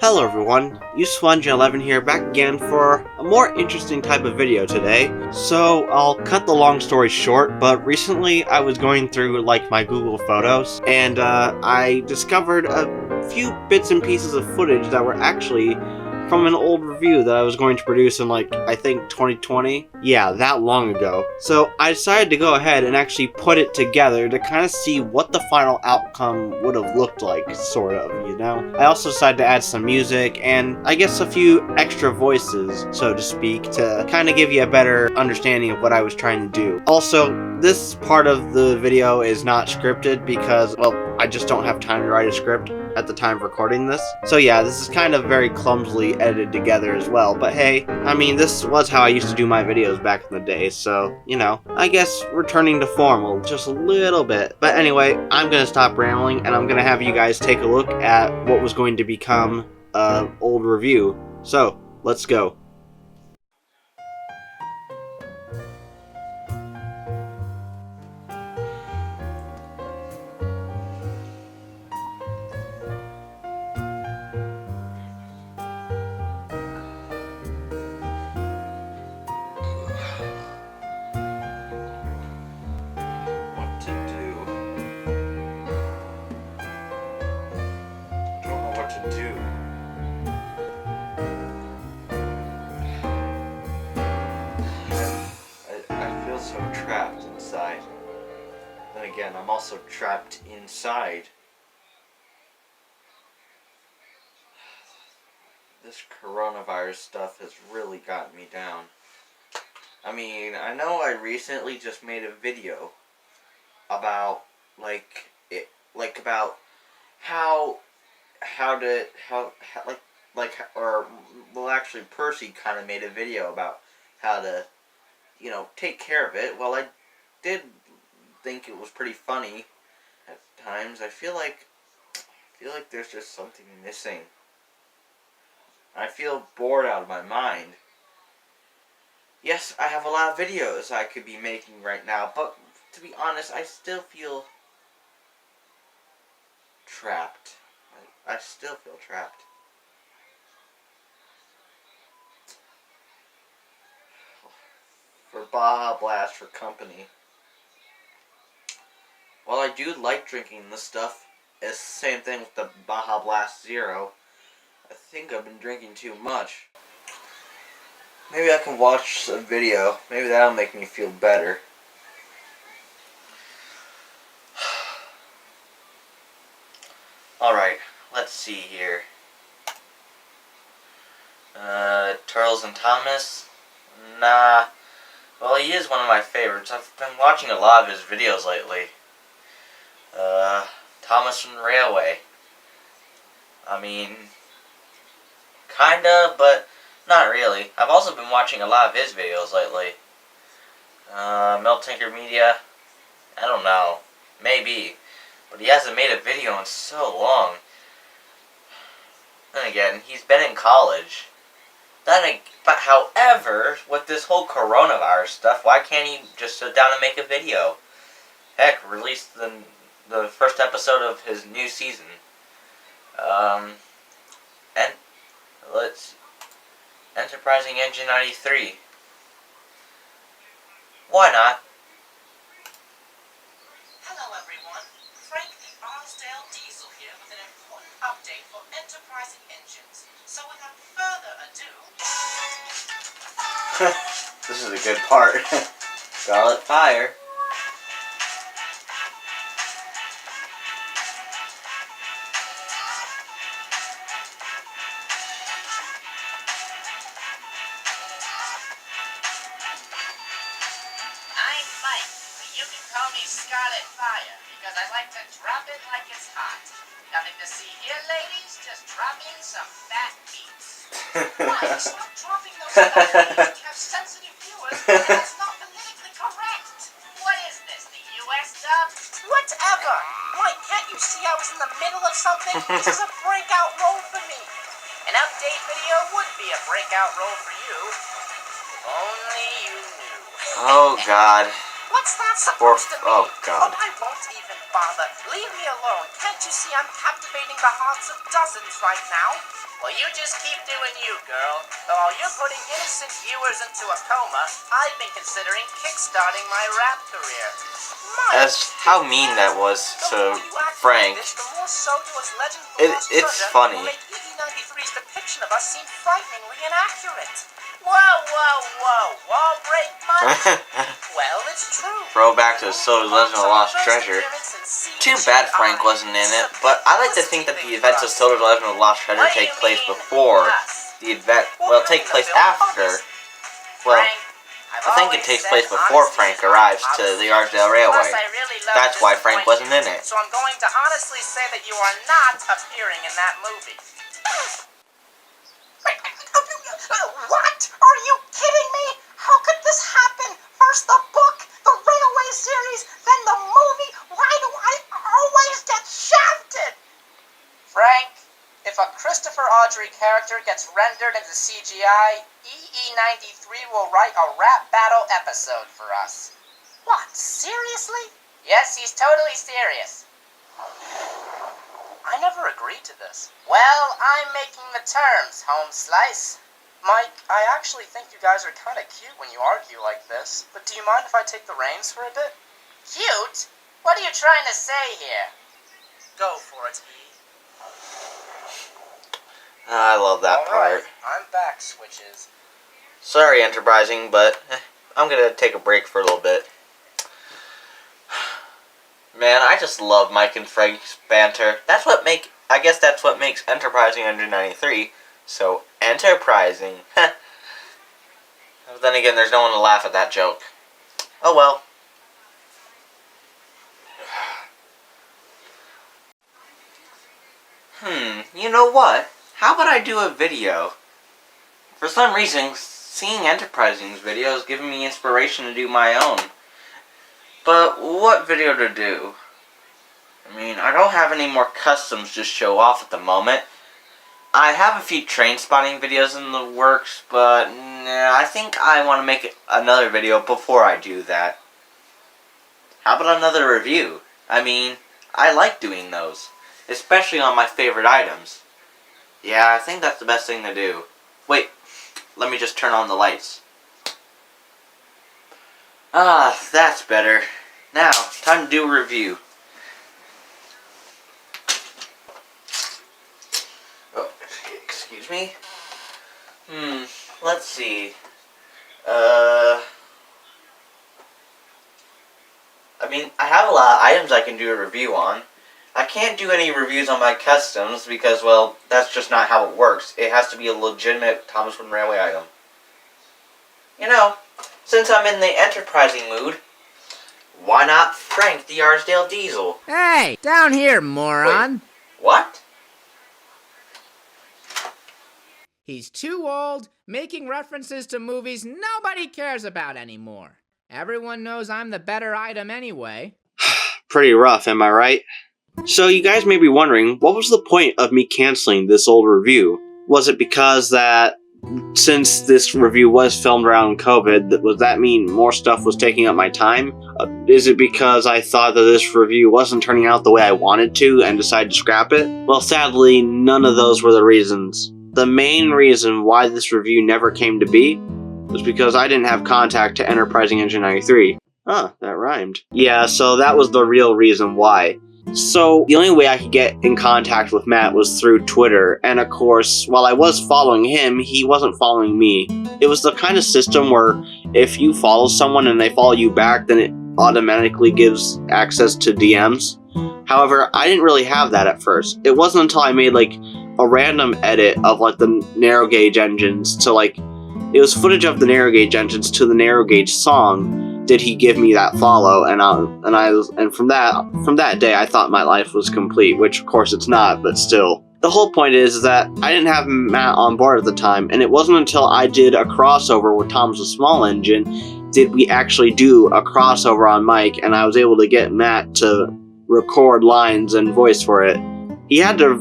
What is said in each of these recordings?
Hello everyone, U11 here, back again for a more interesting type of video today. So I'll cut the long story short, but recently I was going through like my Google Photos and I discovered a few bits and pieces of footage that were actually from an old review that I was going to produce in like, I think 2020? Yeah, that long ago. So I decided to go ahead and actually put it together to kind of see what the final outcome would have looked like, sort of, you know? I also decided to add some music and I guess a few extra voices, so to speak, to kind of give you a better understanding of what I was trying to do. Also, this part of the video is not scripted because, well, I just don't have time to write a script at the time of recording this. So yeah, this is kind of very clumsily edited together as well, but hey, I mean, this was how I used to do my videos back in the day, so, you know, I guess returning to formal just a little bit. But anyway, I'm gonna stop rambling, and I'm gonna have you guys take a look at what was going to become an old review. So, let's go. So trapped inside. Then again, I'm also trapped inside. This coronavirus stuff has really gotten me down. I mean, I know I recently just made a video about about how well, actually Percy kind of made a video about how to, you know, take care of it. Well, I did think it was pretty funny at times. I feel like there's just something missing. I feel bored out of my mind. Yes, I have a lot of videos I could be making right now, but to be honest, I still feel trapped. I still feel trapped. For Baja Blast for company. While I do like drinking this stuff, it's the same thing with the Baja Blast Zero. I think I've been drinking too much. Maybe I can watch a video. Maybe that'll make me feel better. Alright, let's see here. Turtles and Thomas? Nah. Well, he is one of my favorites. I've been watching a lot of his videos lately. Thomas from the Railway. I mean, kinda, but not really. I've also been watching a lot of his videos lately. Milk Tinker Media, I don't know. Maybe. But he hasn't made a video in so long. Then again, he's been in college. But however, with this whole coronavirus stuff, why can't he just sit down and make a video? Heck, release the first episode of his new season. And let's Enterprising Engine 93. Why not? Hello everyone, Frank the Arsdale Diesel here with an important update for Enterprising Engines. So without further ado... This is a good part. Scarlet Fire. I'm Mike, but you can call me Scarlet Fire, because I like to drop it like it's hot. Nothing to see here, ladies, just drop in some fat beats. Mike, stop dropping those fat beats. We have sensitive viewers, and that's not politically correct. What is this, the US dub? Whatever. Mike, can't you see I was in the middle of something? This is a breakout role for me. An update video would be a breakout role for you. If only you knew. Oh, God. What's that For, supposed to mean? oh god. Oh, I won't even bother. Leave me alone. Can't you see I'm captivating the hearts of dozens right now? Well, you just keep doing you, girl. While you're putting innocent viewers into a coma, I've been considering kickstarting my rap career. As how mean that was to Frank. It's funny. Make E93's depiction of us seem frighteningly inaccurate. Whoa, break my... Well, it's true. Throwback to Soda's Legend of Lost Treasure. Too bad Frank wasn't in it, but I like to think that the events of Soda's Legend of Lost Treasure take place before the event, well, take place after, well, I think it takes place before Frank arrives to the Archdale Railway. That's why Frank wasn't in it. So I'm going to honestly say that you are not appearing in that movie. What? Are you kidding me? How could this happen? First the book, the Railway series, then the movie. Why do I always get shafted? Frank, if a Christopher Audrey character gets rendered into CGI, EE93 will write a rap battle episode for us. What, seriously? Yes, he's totally serious. I never agreed to this. Well, I'm making the terms, Home Slice. Mike, I actually think you guys are kind of cute when you argue like this, but do you mind if I take the reins for a bit? Cute? What are you trying to say here? Go for it, E. I love that part. I'm back, Switches. Sorry, Enterprising, but I'm gonna take a break for a little bit. Man, I just love Mike and Frank's banter. I guess that's what makes Enterprising under 93 so enterprising. But then again, there's no one to laugh at that joke. Oh well. You know what? How about I do a video? For some reason, seeing Enterprising's video is giving me inspiration to do my own. But what video to do? I mean, I don't have any more customs to show off at the moment. I have a few train spotting videos in the works, but I think I want to make another video before I do that. How about another review? I mean, I like doing those, especially on my favorite items. Yeah, I think that's the best thing to do. Wait, let me just turn on the lights. Ah, that's better. Now, time to do a review. Oh, excuse me? Let's see. I mean, I have a lot of items I can do a review on. I can't do any reviews on my customs because, well, that's just not how it works. It has to be a legitimate Thomas Wooden Railway item. You know, since I'm in the enterprising mood, why not Frank the Archdale Diesel? Hey, down here, moron! Wait, what? He's too old, making references to movies nobody cares about anymore. Everyone knows I'm the better item anyway. Pretty rough, am I right? So you guys may be wondering, what was the point of me canceling this old review? Was it because that, since this review was filmed around COVID, does that mean more stuff was taking up my time? Is it because I thought that this review wasn't turning out the way I wanted to and decided to scrap it? Well, sadly, none of those were the reasons. The main reason why this review never came to be was because I didn't have contact to Enterprising Engine 93. Huh, that rhymed. Yeah, so that was the real reason why. So, the only way I could get in contact with Matt was through Twitter, and of course, while I was following him, he wasn't following me. It was the kind of system where if you follow someone and they follow you back, then it automatically gives access to DMs. However, I didn't really have that at first. It wasn't until I made, like, a random edit of, like, the narrow gauge engines to, like, it was footage of the narrow gauge engines to the narrow gauge song did he give me that follow, and from that day I thought my life was complete, which of course it's not, but still. The whole point is that I didn't have Matt on board at the time, and it wasn't until I did a crossover with Thomas the Small Engine did we actually do a crossover on mic, and I was able to get Matt to record lines and voice for it. He had to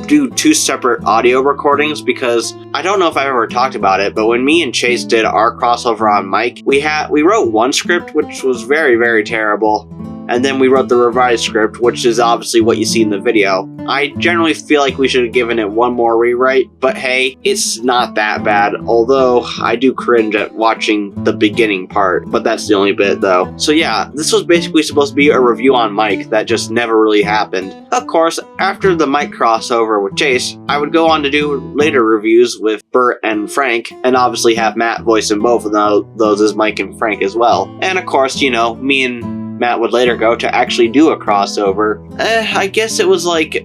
do 2 separate audio recordings because I don't know if I've ever talked about it, but when me and Chase did our crossover on mic, we wrote one script which was very, very terrible, and then we wrote the revised script, which is obviously what you see in the video. I generally feel like we should have given it one more rewrite, but hey, it's not that bad, although I do cringe at watching the beginning part, but that's the only bit though. So yeah, this was basically supposed to be a review on Mike that just never really happened. Of course, after the Mike crossover with Chase, I would go on to do later reviews with Bert and Frank, and obviously have Matt voice in both of those as Mike and Frank as well. And of course, you know, me and Matt would later go to actually do a crossover. I guess it was like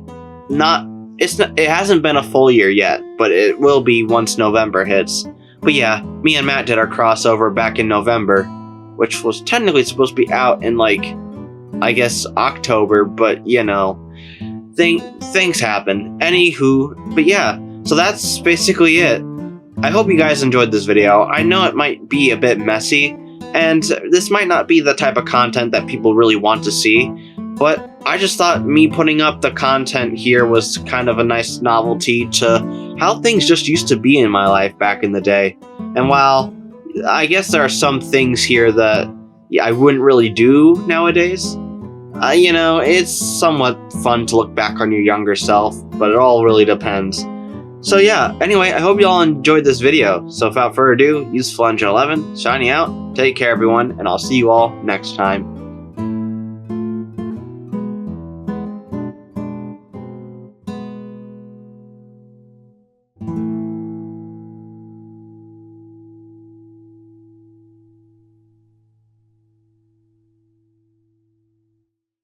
it hasn't been a full year yet, but it will be once November hits. But yeah, me and Matt did our crossover back in November, which was technically supposed to be out in like, I guess, October, but you know, things happen. Anywho, but yeah, so that's basically it. I hope you guys enjoyed this video. I know it might be a bit messy, and this might not be the type of content that people really want to see, but I just thought me putting up the content here was kind of a nice novelty to how things just used to be in my life back in the day. And while I guess there are some things here that I wouldn't really do nowadays, you know, it's somewhat fun to look back on your younger self, but it all really depends. So yeah, anyway, I hope you all enjoyed this video. So without further ado, Useful Engine 11, signing out. Take care everyone, and I'll see you all next time.